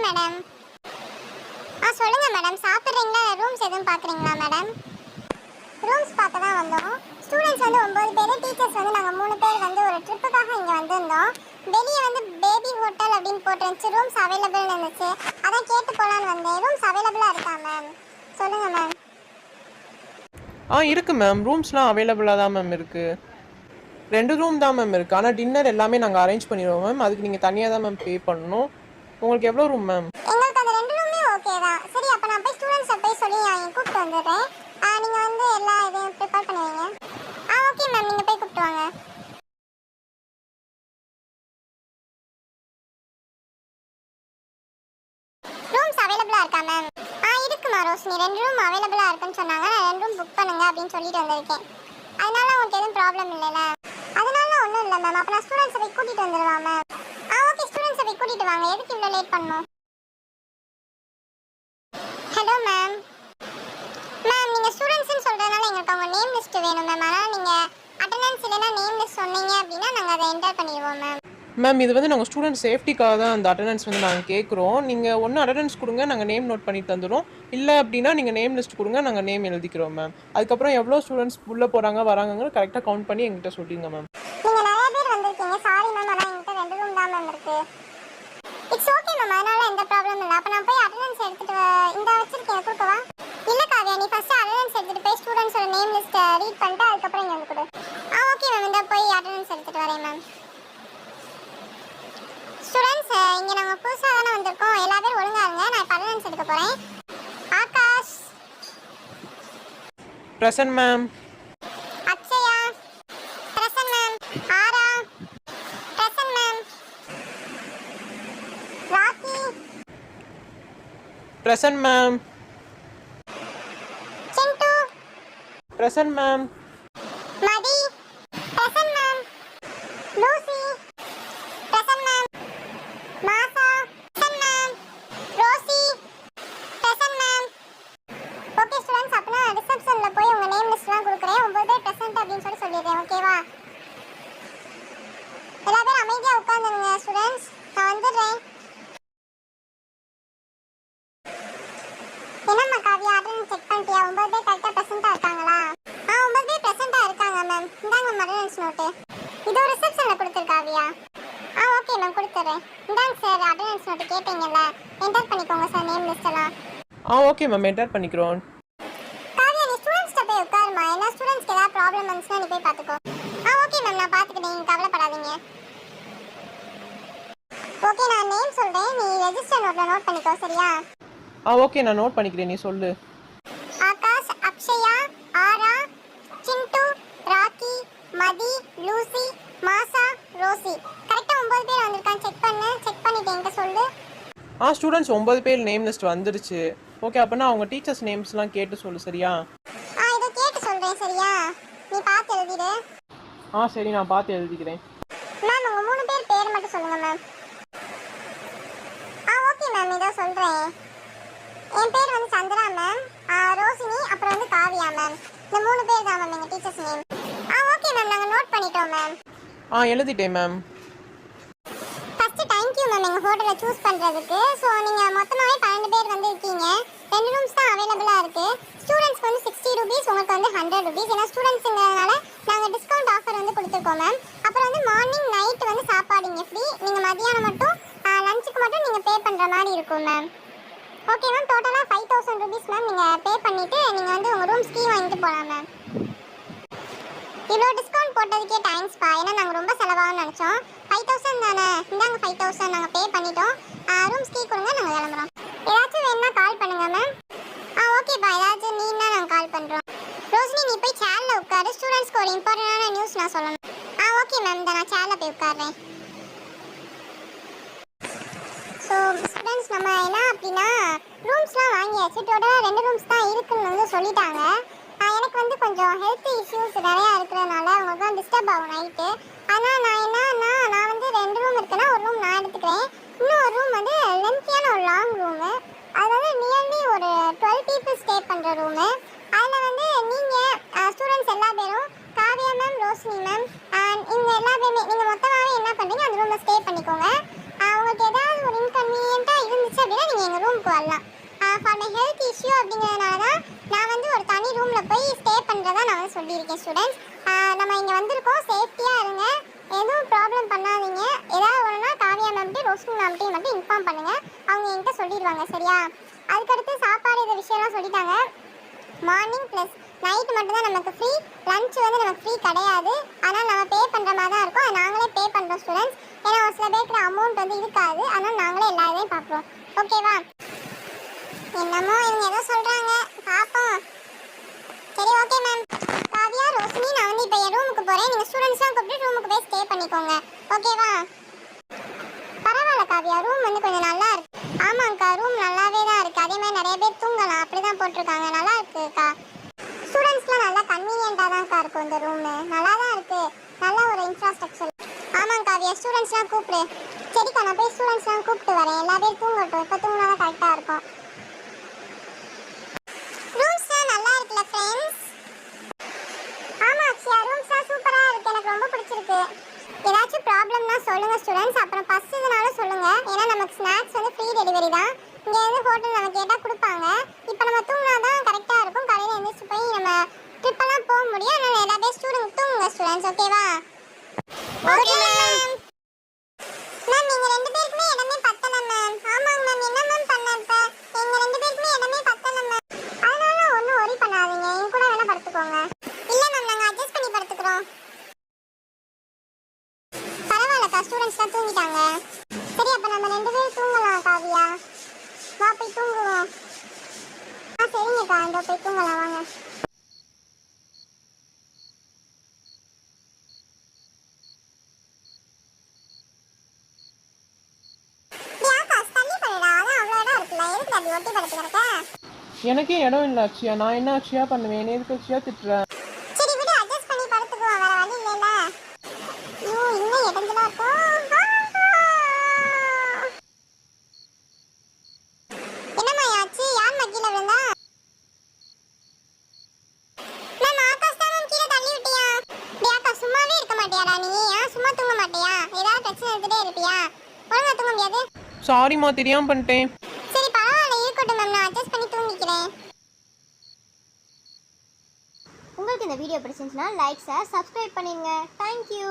Madam. சொல்லுங்க madam. சாப்பிட்றீங்களா? Rooms எதுவும் பார்க்குறீங்களா மேடம்? ரூம்ஸ் பார்க்க தான் வந்தோம். ஸ்டூடெண்ட்ஸ் வந்து 9 பேர், டீச்சர்ஸ் வந்து நாங்கள் 3 பேர் வந்து ஒரு ட்ரிப்புக்காக இங்கே வந்திருந்தோம். வெளியே வந்து பேபி ஹோட்டல் அப்படின்னு போட்டுருந்துச்சு. ரூம்ஸ் அவைலபிள்னு இருந்துச்சு. அதான் கேட்டு போகலான்னு வந்தேன். ரூம்ஸ் அவைலபிளாக இருக்கா மேம்? சொல்லுங்கள் மேம். இருக்குது மேம். ரூம்ஸ்லாம் அவைலபிளாக தான் மேம் இருக்குது. 2 ரூம் தான் மேம் இருக்குது. ஆனால் டின்னர் எல்லாமே நாங்கள் அரேஞ்ச் பண்ணிடுவோம் மேம். அதுக்கு நீங்கள் தனியாக தான் மேம் பே பண்ணணும். உங்களுக்கு எவ்வளோ ரூம் மேம்? எங்களுக்கு அந்த 2 ரூமே ஓகே தான். சரி, அப்போ நான் போய் ஸ்டூடெண்ட்ஸை போய் சொல்லி கூப்பிட்டு வந்துடுறேன். நீங்கள் வந்து எல்லா இதையும் ப்ரிப்பேர் பண்ணுவீங்க. ஓகே மேம், நீங்கள் போய் கூப்பிட்டு வாங்க. ரூம்ஸ் அவைலபிளாக இருக்கா மேம்? இருக்குமா ரோஷினி. 2 ரூம் அவைலபிளாக இருக்குன்னு சொன்னாங்க. நான் 2 ரூம் புக் பண்ணுங்க அப்படின்னு சொல்லிட்டு வந்திருக்கேன். அதனால உங்களுக்கு எதுவும் ப்ராப்ளம் இல்லைல்ல? அதனால ஒன்றும் இல்லை மேம். அப்போ நான் ஸ்டூடெண்ட்ஸை போய் கூட்டிகிட்டு வந்துடுவா மேம். ஓகே, ஸ்டூடெண்ட்ஸை போய் கூட்டிகிட்டு வாங்க. எதுக்கு இவ்வளோ லேட் பண்ணணும்? Hello ma'am. மேம், நீங்கள் ஸ்டூடெண்ட்ஸ்னு சொல்கிறதுனால எங்களுக்கு அவங்க நேம் லிஸ்ட்டு வேணும் மேம். ஆனால் நீங்கள் அட்டண்டன்ஸ் இல்லைன்னா நேம் லிஸ்ட் சொன்னீங்க அப்படின்னா நாங்கள் அதை என்டர் பண்ணிடுவோம் மேம். மேம், இது வந்து நாங்கள் ஸ்டூடெண்ட் சேஃப்டிக்காக தான் அந்த அட்டண்டன்ஸ் வந்து நாங்கள் கேட்குறோம். நீங்கள் ஒன்று அட்டண்டன்ஸ் கொடுங்க, நாங்கள் நேம் நோட் பண்ணி தந்துடும். இல்லை அப்படின்னா நீங்கள் நேம் லிஸ்ட் கொடுங்க, நாங்கள் நேம் எழுதிக்கிறோம் மேம். அதுக்கப்புறம் எவ்வளோ ஸ்டூடெண்ட்ஸ் உள்ளே போகிறாங்க வராங்கன்னு கரெக்டாக கவுண்ட் பண்ணி எங்கிட்ட சொல்லிடுங்க மேம். நீங்கள் நிறைய பேர் வந்திருக்கீங்க. சாரி மேம், ஆனால் எங்கிட்ட 2 ரூம் தான் மேம் இருக்குது. இட்ஸ் ஓகே மேம், அதனால எந்த ப்ராப்ளம் இல்லை. அப்போ நான் போய் அட்டண்டன்ஸ் எடுத்துகிட்டு இந்த வச்சிருக்கேன், கொடுக்கவா? இல்லை காவியா, நீ ஃபஸ்ட்டு அட்டண்டன்ஸ் எடுத்துகிட்டு போய் ஸ்டூடெண்ட்ஸோட நேம் லிஸ்ட்டை ரீட் பண்ணிட்டு அதுக்கப்புறம் இங்கே வந்து கொடு. ஓகே மேம், இந்த போய் அட்டண்டன்ஸ் எடுத்துகிட்டு வரேன் மேம். ஸ்டூடெண்ட்ஸ், இங்கே நாங்கள் புதுசாக தானே வந்திருக்கோம். எல்லா பேரும் ஒழுங்காக இருங்க. நான் இப்போ அட்டண்டன்ஸ் எடுக்க போகிறேன். Akash present ma'am. Akshaya present ma'am. Aara present ma'am. Rocky present ma'am. Sintu present ma'am. Mathi present ma'am. Lucy present ma'am. Masa present ma'am. Rosie present ma'am. Okay students, அப்போ நான் ரிசப்ஷனில் போய் உங்கள் நேம் லிஸ்ட்லாம் கொடுக்குறேன். 9 பேர் பிரசன்ட் அப்படின்னு சொல்லி சொல்லிடுறேன். ஓகேவா? எல்லா பேரும் அமைதியாக உட்காந்துருங்க ஸ்டூடெண்ட்ஸ். நான் வந்துடுறேன். என்னம்மா காவியா, அட்டண்டன்ஸ் செக் பண்ணிட்டியா? 9 பேர் கரெக்டாக ப்ரெசென்ட்டாக இருக்காங்களா? 9 பேர் ப்ரெசென்ட்டாக இருக்காங்க மேம். இந்தாங்க மேம் அட்டண்டன்ஸ் நோட்டு. இதோ ரிசப்ஷனில் கொடுத்துரு காவியா. ஓகே மேம், கொடுத்துட்றேன். இந்தாங்க சார் அட்டண்டன்ஸ் நோட்டு கேட்டீங்கல்ல, என்டர் பண்ணிக்கோங்க சார் நேம் லிஸ்ட்டெல்லாம். ஓகே மேம், என்டர் பண்ணிக்கிறோம். காவியா, நீ ஸ்டூடெண்ட்ஸ்கிட்ட போய் உட்காருமா. எல்லா ஸ்டூடெண்ட்ஸ்க்கு ஏதாவது ப்ராப்ளம் வந்துச்சுன்னா நீ போய் பார்த்துக்கோ. ஓகே மேம், நான் பார்த்துக்கிட்டேன், நீங்கள் கவலைப்படாதீங்க. ஓகே, நான் நேம் சொல்கிறேன், நீ ரெஜிஸ்டர் நோட்டில் நோட் பண்ணிக்கோ, சரியா? ஓகே, நான் நோட் பண்ணிக்கிறேன், நீ சொல்லு. ஆகாஷ், அக்ஷயா, ஆரா, சிண்டு, ராக்கி, மதி, லூசி, மாசா, ரோசி. கரெக்டாக 9 பேர் வந்திருக்கான்னு செக் பண்ணு. செக் பண்ணிட்டு என்கிட்ட சொல்லு. ஸ்டூடெண்ட்ஸ் 9 பேர் நேம் லிஸ்ட் வந்துருச்சு. ஓகே, அப்போனா அவங்க டீச்சர்ஸ் நேம்ஸ்லாம் கேட்டு சொல்லு, சரியா? இதை கேட்டு சொல்கிறேன், சரியா? நீ பார்த்து எழுதிடு. சரி, நான் பார்த்து எழுதிக்கிறேன். மேம், உங்கள் 3 பேர் பேர் மட்டும் சொல்லுங்கள் மேம். ஓகே மேம், இதோ சொல்கிறேன். என் பேர் வந்து சந்திரா மேம், ரோஷினி, அப்புறம் வந்து காவியா மேம். இந்த 3 பேர் தான் மேம் எங்கள் டீச்சர்ஸ் நேம். ஓகே மேம், நாங்கள் நோட் பண்ணிட்டோம் மேம். எழுதிட்டேன் மேம். ஃபஸ்ட்டு தேங்க்யூ மேம் எங்கள் ஹோட்டலை சூஸ் பண்ணுறதுக்கு. ஸோ நீங்கள் மொத்தமாகவே 12 பேர் வந்து இருக்கீங்க. 2 ரூம்ஸ் தான் அவைலபிளாக இருக்குது. ஸ்டூடெண்ட்ஸ்க்கு வந்து 60 rupees, உங்களுக்கு வந்து 100 rupees. ஏன்னா ஸ்டூடெண்ட்ஸுங்கிறதுனால நாங்கள் டிஸ்கவுண்ட் ஆஃபர் வந்து கொடுத்துருக்கோம் மேம். அப்புறம் வந்து மார்னிங் நைட் வந்து சாப்பாடு இங்கே ஃப்ரீ. நீங்கள் மதியானம் மட்டும் லஞ்சுக்கு மட்டும் நீங்கள் பே பண்ணுற மாதிரி இருக்கும் மேம். ஓகே மேம், டோட்டலாக 5000 rupees மேம். நீங்கள் பே பண்ணிவிட்டு நீங்கள் வந்து உங்கள் ரூம்ஸ் கீ வாங்கிட்டு போகலாம் மேம். இவ்வளோ டிஸ்கவுண்ட் போட்டதுக்கே தேங்க்ஸ்ப்பா. ஏன்னா நாங்கள் ரொம்ப செலவாகும்னு நினச்சோம். 5000 தானே, இந்தாங்க 5000 நாங்கள் பே பண்ணிட்டோம். ரூம்ஸ் கீ கொடுங்க, நாங்கள் கிளம்புறோம். ஏதாச்சும் வேணுன்னா கால் பண்ணுங்கள் மேம். ஓகேப்பா, ஏதாச்சும் நீன்னா நாங்கள் கால் பண்ணுறோம். ரோஷினி, நீ போய் சேரில் உட்காரு. ஸ்டூடெண்ட்ஸ்க்கு ஒரு இம்பார்ட்டண்டான நியூஸ் நான் சொல்லணும். ஓகே மேம், இந்த நான் சேரில் போய் உட்காடுறேன். ஸோ ஸ்டூடெண்ட்ஸ், நம்ம என்ன அப்படின்னா ரூம்ஸ்லாம் வாங்கியாச்சு. டோட்டலாக 2 ரூம்ஸ் தான் இருக்குன்னு வந்து சொல்லிட்டாங்க. எனக்கு வந்து கொஞ்சம் ஹெல்த் இஷ்யூஸ் நிறையா இருக்கிறதுனால உங்களுக்கு தான் டிஸ்டர்ப் ஆகும் நைட்டு. ஆனால் நான் வந்து 2 ரூம் இருக்குன்னா ஒரு ரூம் நான் எடுத்துக்கிறேன். இன்னும் ஒரு ரூம் வந்து லென்த்தியான ஒரு லாங் ரூமு. அது வந்து நியர்லி ஒரு 12 people ஸ்டே பண்ணுற ரூமு. அதில் வந்து நீங்கள் ஸ்டூடெண்ட்ஸ் எல்லா பேரும் காவியா மேம், ரோஷினி மேம், இவங்க எல்லா பேருமே நீங்கள் மொத்தமாகவே என்ன பண்ணுறீங்க, அந்த ரூமில் ஸ்டே பண்ணிக்கோங்க. உங்களுக்கு ஏதாவது ஒரு இன்கன்வீனியண்ட்டாக இருந்துச்சு அப்படின்னா ஸ்டூடெண்ட்ஸ். நம்ம இங்கே வந்திருக்கோம், சேஃப்டியாக இருங்க, எதுவும் ப்ராப்ளம் பண்ணாதீங்க. ஏதாவது ஒன்றுனா காவியா மேம்கிட்ட ரோஷினி மேம்கிட்டையும் மட்டும் இன்ஃபார்ம் பண்ணுங்கள், அவங்க என்கிட்ட சொல்லிடுவாங்க சரியா. அதுக்கடுத்து சாப்பாடு இந்த விஷயம்லாம் சொல்லிட்டாங்க. மார்னிங் ப்ளஸ் நைட்டு மட்டும்தான் நமக்கு ஃப்ரீ, லஞ்ச் வந்து நமக்கு ஃப்ரீ கிடையாது. ஆனால் நம்ம பே பண்ணுற மாதிரி தான் இருக்கும், அது நாங்களே பே பண்ணுறோம் ஸ்டூடெண்ட்ஸ். ஏன்னா ஒரு சில பேருக்கு அமௌண்ட் வந்து இருக்காது, அதனால் நாங்களே எல்லா இதையும் பார்க்குறோம் ஓகேவா. என்னமோ இவங்க ஏதோ சொல்கிறாங்க, பார்ப்போம். சரி ஓகே மேம். காவியா ரோஷினி, நான் வந்து இப்போ என் ரூமுக்கு போகிறேன், நீங்கள் ஸ்டூடெண்ட்ஸ்லாம் கூப்பிட்டு ரூமுக்கு போய் ஸ்டே பண்ணிக்கோங்க ஓகேவா. பரவாயில்ல காவியா, ரூம் வந்து கொஞ்சம் நல்லா இருக்கு. ஆமாங்க்கா, ரூம் நல்லாவே தான் இருக்குது, அதே மாதிரி நிறைய பேர் தூங்கலாம் அப்படி தான் போட்டிருக்காங்க, நல்லா இருக்குக்கா. ஸ்டூடெண்ட்ஸ்லாம் நல்லா கன்வீனியண்ட்டாக தான்க்கா இருக்கும் இந்த ரூமு, நல்லா தான் இருக்குது, நல்ல ஒரு இன்ஃப்ராஸ்ட்ரக்சர். ஆமாம் காவியா, ஸ்டூடெண்ட்ஸ்லாம் கூப்பிடு. சரிக்கா, நான் போய் ஸ்டூடெண்ட்ஸ்லாம் கூப்பிட்டு வரேன், எல்லா பேரும் தூங்கட்டும், இப்போ தூங்கினா தான் கரெக்டாக இருக்கும். ரூம்ஸ்லாம் நல்லா இருக்குல்ல ஃப்ரெண்ட்ஸ்? ஆமாம் அக்ஷயா, ரூம்ஸ்லாம் சூப்பராக இருக்குது, எனக்கு ரொம்ப பிடிச்சிருக்கு. ஏதாச்சும் ப்ராப்ளம்னா சொல்லுங்கள் ஸ்டூடெண்ட்ஸ், அப்புறம் பஸ்ஸுனாலும் சொல்லுங்கள், ஏன்னா நமக்கு ஸ்நாக்ஸ் வந்து ஃப்ரீ டெலிவரி தான். இங்கே வந்து ஹோட்டல் நம்ம கேட்டால் கொடுப்பாங்க. இப்போ நம்ம தூங்கினா தான் கரெக்டாக இருக்கும், காலையில் எழுந்திரிச்சு போய் நம்ம ட்ரிப்பெல்லாம் போக முடியும். அதனால் எல்லா பேர் தூங்குங்க ஸ்டூடெண்ட்ஸ் ஓகேவா. Okay ma'am. மேம் நீங்கள் 2 பேருக்குமே இடமே பத்தலை மேம். ஆமாங்க மேம், என்ன மேம் பண்ண இப்போ? எங்கள் 2 பேருக்குமே இடமே பத்தலை மேம். அதனால ஒன்றும் ஒரி பண்ணாதீங்க, என் கூட வேணால் படுத்துக்கோங்க. இல்லை மேம், நாங்கள் அட்ஜஸ்ட் பண்ணி படுத்துக்கிறோம். பரவாயில்லக்கா, ஸ்டூடெண்ட்ஸ்லாம் தூங்கிட்டாங்க. சரி, அப்போ நம்ம 2 பேரும் தூங்கலாம் காவியா, வா போய் தூங்குவோம். சரிங்கக்கா, இந்த போய் தூங்கலாம் வாங்க. எனக்கே இடம் இல்லை அக்ஷயா, நான் என்ன அக்ஷயா பண்ணுவேன், என்ன எதுக்கு அக்ஷயா திட்டுறேன். சரி விடு, அட்ஜஸ்ட் பண்ணி படுத்துக்குவோம், வேற வழி இல்லைல. ஐயோ, இன்னும் இடஞ்சலா இருக்கும். என்னம்மா ஆச்சு, யார் மக்கில விழுந்தா? மேம் ஆகாஷ் தான் மேம், கீழே தள்ளி விட்டியா? டேய் ஆகாஷ், சும்மாவே இருக்க மாட்டியாடா நீ? சும்மா தூங்க மாட்டியா? ஏதாவது பிரச்சனை எடுத்துட்டே இருப்பியா? ஒழுங்கா தூங்க முடியாது. சாரிம்மா, தெரியாமல் பண்ணிட்டேன். சரி பரவாயில்ல, இருக்கட்டும் மேம், நான் அட்ஜஸ்ட் பண்ணி தூங்கிக்கிறேன். உங்களுக்கு இந்த வீடியோ பிடிச்சிருந்துச்சுன்னா லைக் ஷேர் சப்ஸ்கிரைப் பண்ணிடுங்க. தேங்க்யூ.